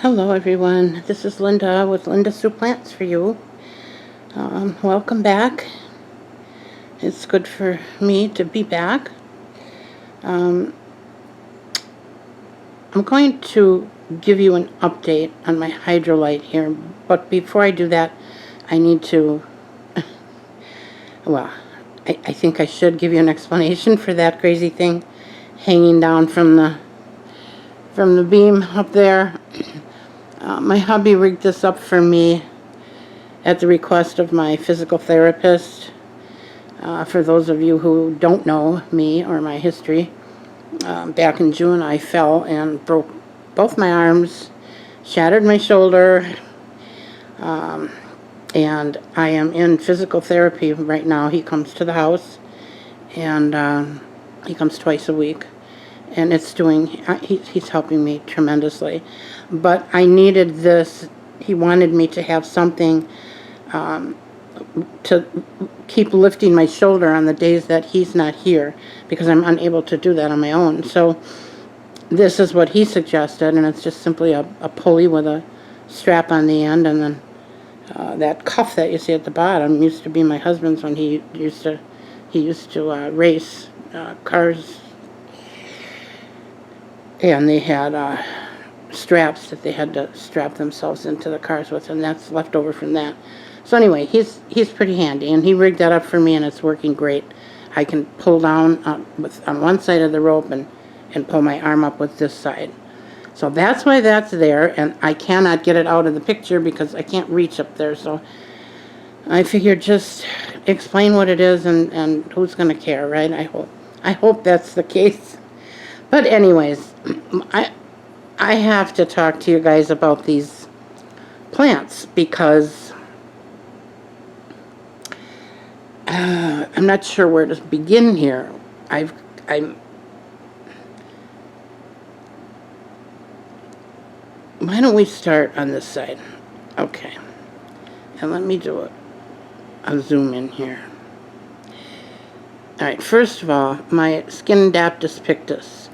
Hello everyone, this is Linda with Linda Sue Plants for you. Welcome back. It's good for me to be back. I'm going to give you an update on my hydrolite here, but before I do that, I need to, well, I think I should give you an explanation for that crazy thing hanging down from the beam up there. My hubby rigged this up for me at the request of my physical therapist. For those of you who don't know me or my history, back in June I fell and broke both my arms, shattered my shoulder, and I am in physical therapy right now. He comes to the house, and he comes twice a week, and he's helping me tremendously. But I needed this. He wanted me to have something to keep lifting my shoulder on the days that he's not here, because I'm unable to do that on my own. So this is what he suggested, and it's just simply a pulley with a strap on the end, and then that cuff that you see at the bottom used to be my husband's when he used to race cars, and they had straps that they had to strap themselves into the cars with, and that's left over from that. So anyway, he's pretty handy, and he rigged that up for me, and it's working great. I can pull down on one side of the rope and pull my arm up with this side. So that's why that's there, and I cannot get it out of the picture because I can't reach up there. So I figured just explain what it is, and who's going to care, right? I hope that's the case. But anyways, I have to talk to you guys about these plants because I'm not sure where to begin here. Why don't we start on this side? Okay. And let me do a zoom in here. Alright, first of all, my Scindaptus pictus.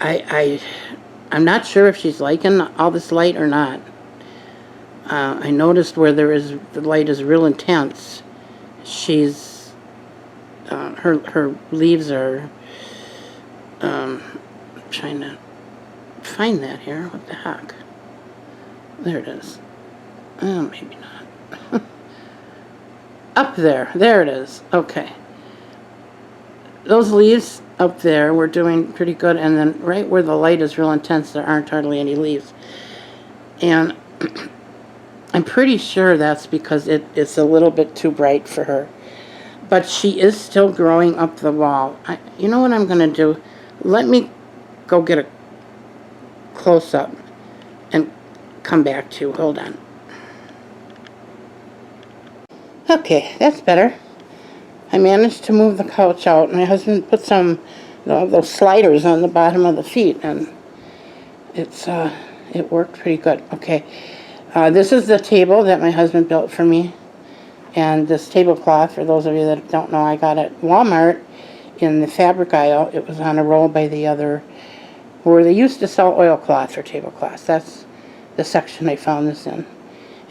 I'm not sure if she's liking all this light or not. I noticed where the light is real intense, she's her leaves are trying to find that here. What the heck? There it is. Oh, maybe not. Up there. There it is. Okay. Those leaves up there were doing pretty good, and then right where the light is real intense, there aren't hardly any leaves. And I'm pretty sure that's because it's a little bit too bright for her. But she is still growing up the wall. You know what I'm going to do? Let me go get a close-up and come back to you. Hold on. Okay, that's better. I managed to move the couch out. My husband put some of those sliders on the bottom of the feet, and it worked pretty good. Okay, this is the table that my husband built for me, and this tablecloth, for those of you that don't know, I got it at Walmart in the fabric aisle. It was on a roll by the other, where they used to sell oilcloth for tablecloths. That's the section I found this in.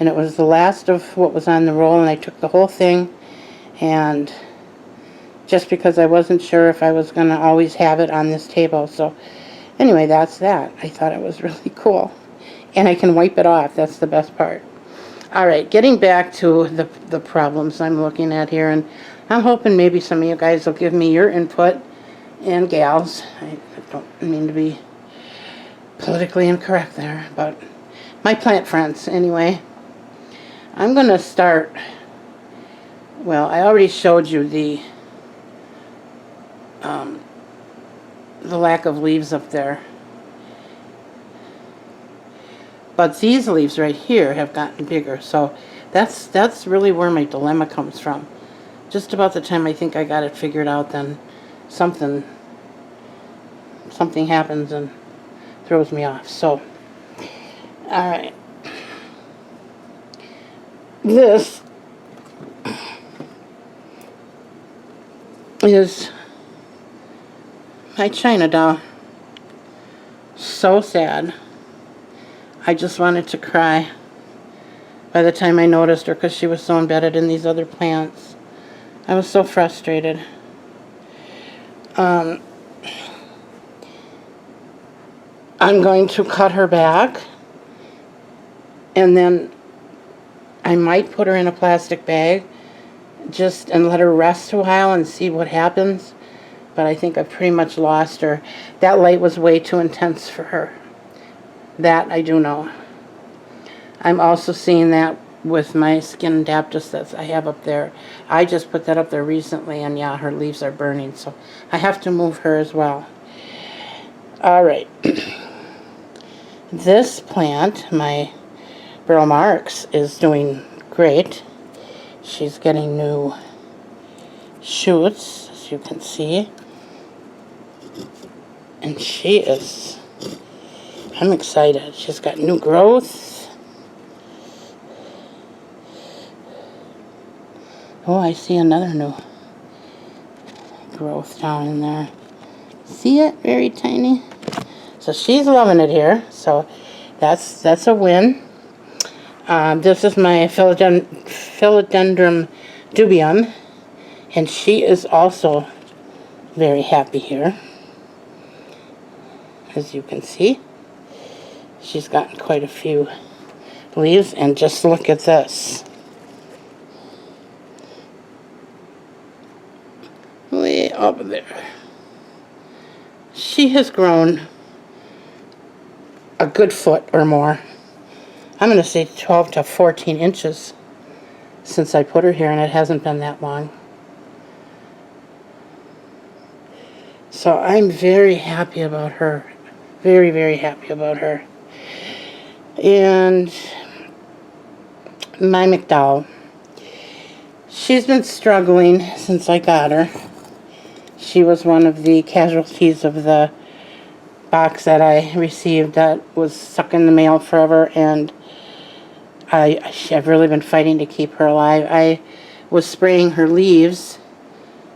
And it was the last of what was on the roll, and I took the whole thing, and just because I wasn't sure if I was going to always have it on this table. So anyway, that's that. I thought it was really cool. And I can wipe it off. That's the best part. All right, getting back to the problems I'm looking at here, and I'm hoping maybe some of you guys will give me your input, and gals. I don't mean to be politically incorrect there, but my plant friends, anyway. I'm going to start, well, I already showed you the lack of leaves up there. But these leaves right here have gotten bigger, so that's really where my dilemma comes from. Just about the time I think I got it figured out, then something happens and throws me off. So, all right. This is my China doll. So sad. I just wanted to cry by the time I noticed her because she was so embedded in these other plants. I was so frustrated. I'm going to cut her back, and then I might put her in a plastic bag just and let her rest a while and see what happens. But I think I've pretty much lost her. That light was way too intense for her. That I do know. I'm also seeing that with my skin adaptus that I have up there. I just put that up there recently, and yeah, her leaves are burning, so I have to move her as well. Alright. This plant, my Burl Marks, is doing great. She's getting new shoots, as you can see. And she is, I'm excited. She's got new growth. Oh, I see another new growth down in there. See it? Very tiny. So she's loving it here. So that's a win. This is my Philodendron dubium, and she is also very happy here. As you can see, she's gotten quite a few leaves, and just look at this. Way up there. She has grown a good foot or more. I'm going to say 12 to 14 inches since I put her here, and it hasn't been that long. So I'm very happy about her. Very, very happy about her. And my McDowell. She's been struggling since I got her. She was one of the casualties of the box that I received that was stuck in the mail forever, and I've really been fighting to keep her alive. I was spraying her leaves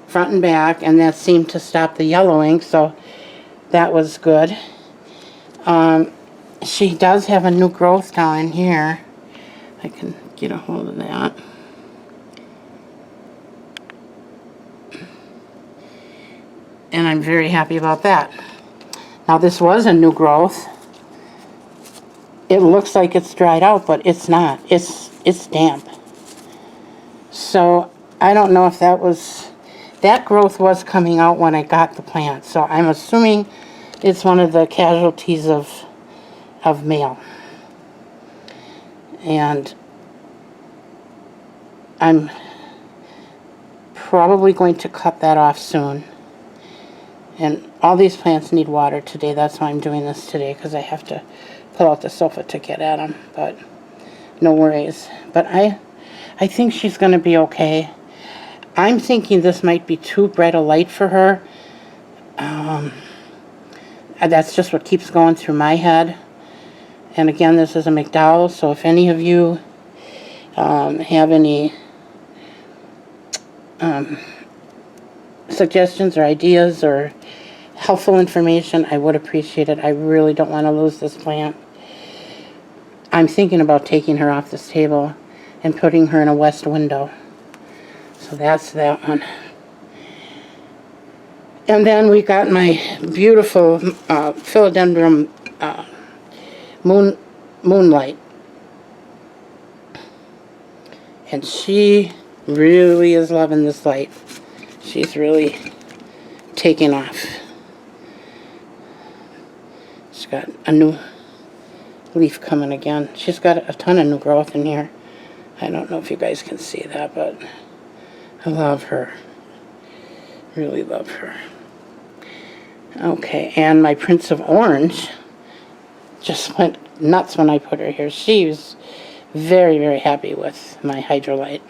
front and back, and that seemed to stop the yellowing, so that was good. She does have a new growth down in here. I can get a hold of that. And I'm very happy about that. Now this was a new growth. It looks like it's dried out, but it's not. It's damp. So I don't know if that growth was coming out when I got the plant. So I'm assuming it's one of the casualties of mail. And I'm probably going to cut that off soon. And all these plants need water today. That's why I'm doing this today, because I have to pull out the sofa to get at them. But no worries. But I think she's going to be okay. I'm thinking this might be too bright a light for her. That's just what keeps going through my head. And again, this is a McDowell, so if any of you have any suggestions or ideas or helpful information, I would appreciate it. I really don't want to lose this plant. I'm thinking about taking her off this table and putting her in a west window. So that's that one. And then we got my beautiful Philodendron Moonlight. And she really is loving this light. She's really taking off. She's got a new leaf coming again. She's got a ton of new growth in here. I don't know if you guys can see that, but I love her. Really love her. Okay, and my Prince of Orange just went nuts when I put her here. She was very, very happy with my hydrolite.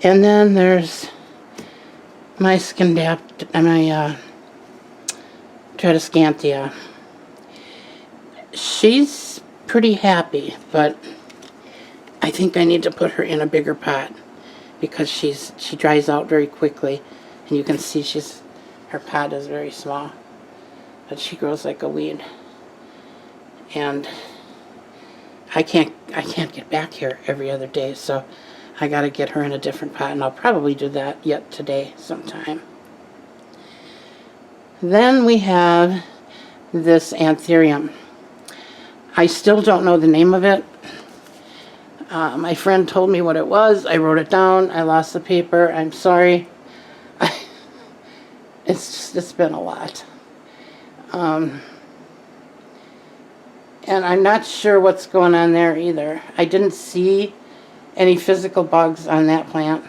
And then there's my Tradescantia. She's pretty happy, but I think I need to put her in a bigger pot because she dries out very quickly, and you can see her pot is very small, but she grows like a weed. and I can't get back here every other day, so I got to get her in a different pot, and I'll probably do that yet today sometime. Then we have this anthurium. I still don't know the name of it. My friend told me what it was. I wrote it down. I lost the paper. I'm sorry. It's been a lot. And I'm not sure what's going on there either. I didn't see any physical bugs on that plant.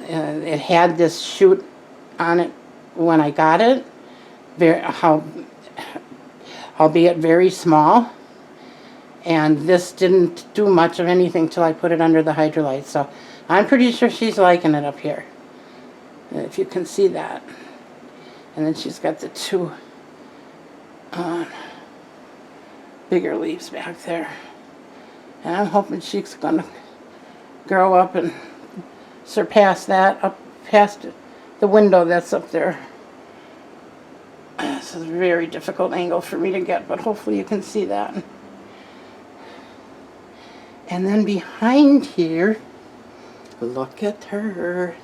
It had this shoot on it when I got it, albeit very small, and this didn't do much of anything till I put it under the hydrolite. So I'm pretty sure she's liking it up here, if you can see that. And then she's got the two bigger leaves back there, and I'm hoping she's gonna grow up and surpass that up past the window that's up there. This is a very difficult angle for me to get, but hopefully you can see that. And then behind here, look at her.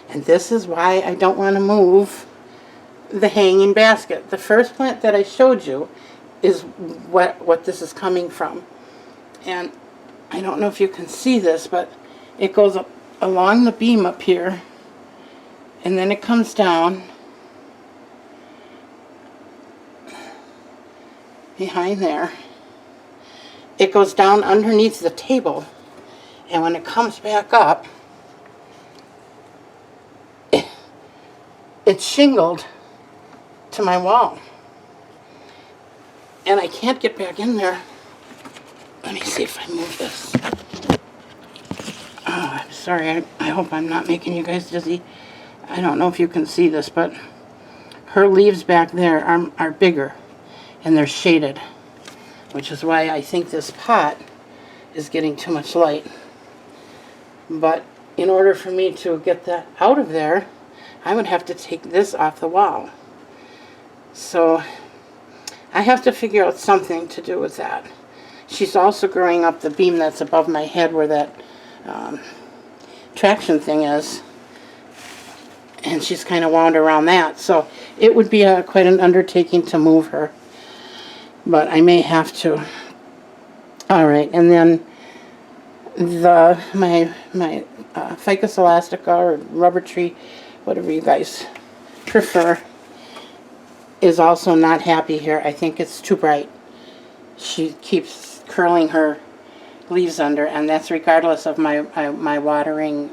And this is why I don't want to move the hanging basket. The first plant that I showed you is what this is coming from. And I don't know if you can see this, but it goes up along the beam up here, and then it comes down behind there. It goes down underneath the table, and when it comes back up, it's shingled to my wall. And I can't get back in there. Let me see if I move this. Oh, I'm sorry. I hope I'm not making you guys dizzy. I don't know if you can see this, but her leaves back there are bigger, and they're shaded, which is why I think this pot is getting too much light. But in order for me to get that out of there, I would have to take this off the wall. So I have to figure out something to do with that. She's also growing up the beam that's above my head where that traction thing is, and she's kind of wound around that. So it would be quite an undertaking to move her, but I may have to. All right, and then my Ficus elastica or rubber tree, whatever you guys prefer, is also not happy here. I think it's too bright. She keeps curling her leaves under, and that's regardless of my watering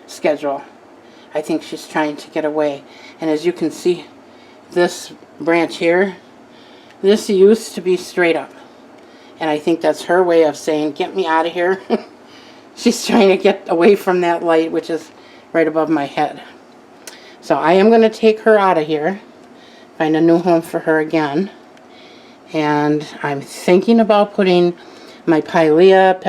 schedule. I think she's trying to get away. And as you can see, this branch here, this used to be straight up. And I think that's her way of saying, get me out of here. She's trying to get away from that light, which is right above my head. So I am going to take her out of here, find a new home for her again. And I'm thinking about putting my Pilea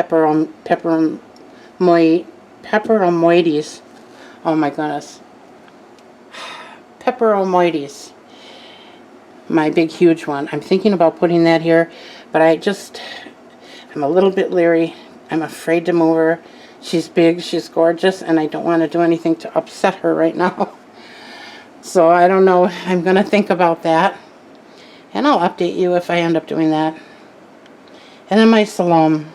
peperomoides, oh my goodness, peperomoides, my big huge one. I'm thinking about putting that here, but I'm a little bit leery. I'm afraid to move her. She's big, she's gorgeous, and I don't want to do anything to upset her right now. So I don't know. I'm going to think about that, and I'll update you if I end up doing that. And then my Salome.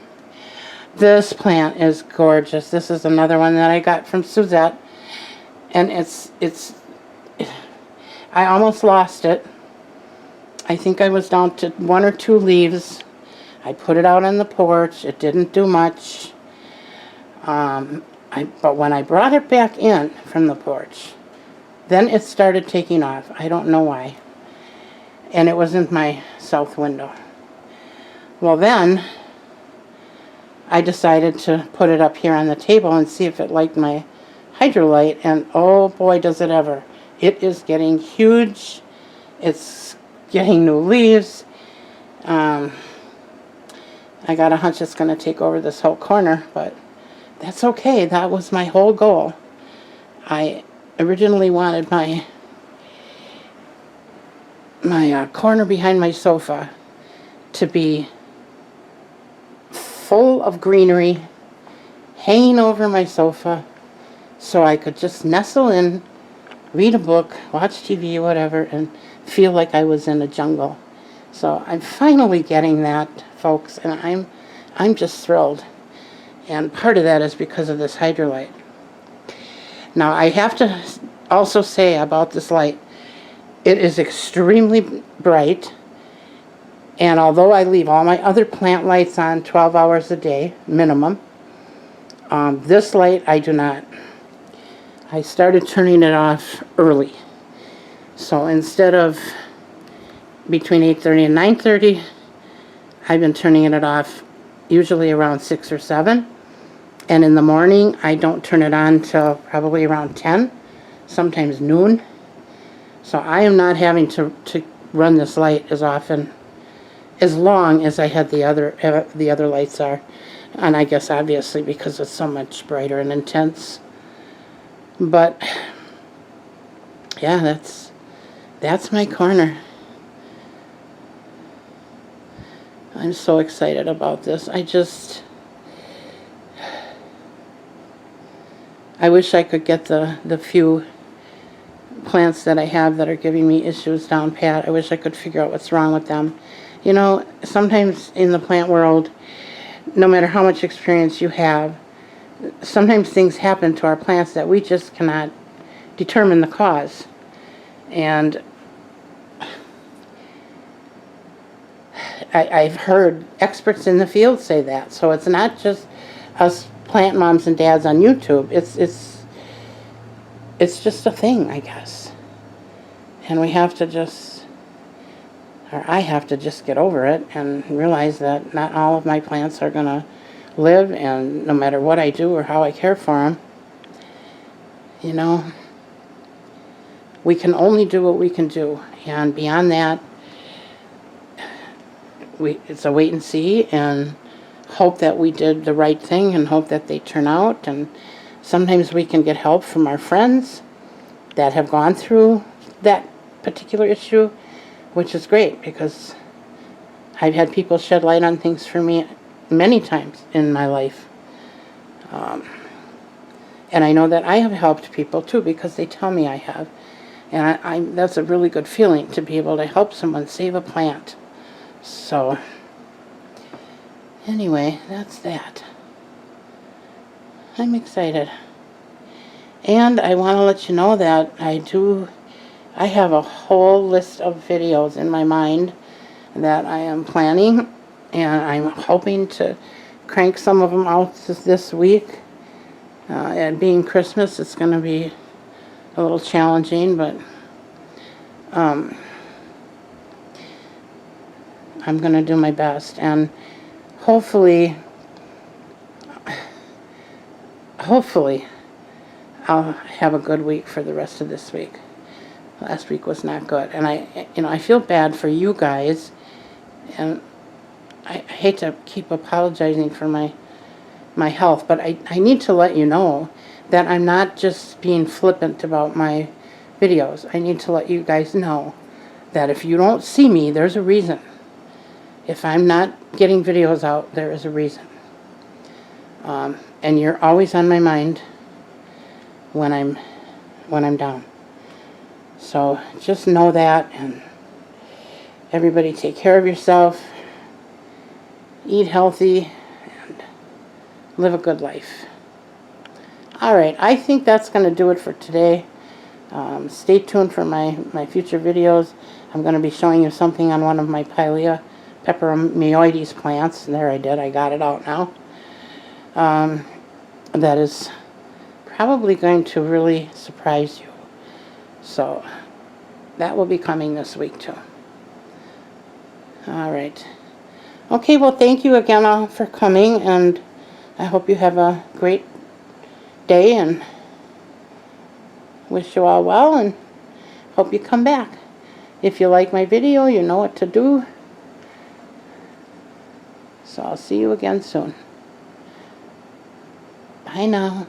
This plant is gorgeous. This is another one that I got from Suzette, and I almost lost it. I think I was down to 1 or 2 leaves. I put it out on the porch. It didn't do much. But when I brought it back in from the porch, then it started taking off. I don't know why. And it was in my south window. Well, then I decided to put it up here on the table and see if it liked my hydrolite, and oh boy does it ever. It is getting huge. It's getting new leaves. I got a hunch it's going to take over this whole corner, but that's okay. That was my whole goal. I originally wanted my corner behind my sofa to be full of greenery hanging over my sofa so I could just nestle in, read a book, watch TV, whatever, and feel like I was in a jungle. So I'm finally getting that, folks, and I'm just thrilled. And part of that is because of this hydrolite. Now, I have to also say about this light, it is extremely bright, and although I leave all my other plant lights on 12 hours a day, minimum, this light I do not. I started turning it off early. So instead of between 8:30 and 9:30, I've been turning it off usually around 6 or 7. And in the morning, I don't turn it on till probably around 10, sometimes noon. So I am not having to run this light as often, as long as I had the other lights are. And I guess obviously because it's so much brighter and intense. But yeah, that's my corner. I'm so excited about this. I wish I could get the few plants that I have that are giving me issues down pat. I wish I could figure out what's wrong with them. You know, sometimes in the plant world, no matter how much experience you have, sometimes things happen to our plants that we just cannot determine the cause. And I've heard experts in the field say that. So it's not just us plant moms and dads on YouTube. It's just a thing, I guess. And we have to just, or I have to just get over it and realize that not all of my plants are going to live, and no matter what I do or how I care for them, you know, we can only do what we can do. And beyond that, it's a wait and see, and hope that we did the right thing and hope that they turn out. And sometimes we can get help from our friends that have gone through that particular issue, which is great because I've had people shed light on things for me many times in my life. And I know that I have helped people too because they tell me I have. And that's a really good feeling to be able to help someone save a plant. So, anyway, that's that. I'm excited. And I want to let you know that I have a whole list of videos in my mind that I am planning, and I'm hoping to crank some of them out this week. And being Christmas, it's going to be a little challenging, but I'm going to do my best, and hopefully I'll have a good week for the rest of this week. Last week was not good, and I feel bad for you guys, and I hate to keep apologizing for my health, but I need to let you know that I'm not just being flippant about my videos. I need to let you guys know that if you don't see me, there's a reason. If I'm not getting videos out, there is a reason. And you're always on my mind when I'm down. So just know that, and everybody take care of yourself, eat healthy, and live a good life. Alright, I think that's going to do it for today. Stay tuned for my future videos. I'm going to be showing you something on one of my Pilea peperomioides plants. There, I got it out now. That is probably going to really surprise you. So that will be coming this week too. Alright. Okay, well, thank you again all for coming, and I hope you have a great day, and wish you all well, and hope you come back. If you like my video, you know what to do. So I'll see you again soon. Bye now.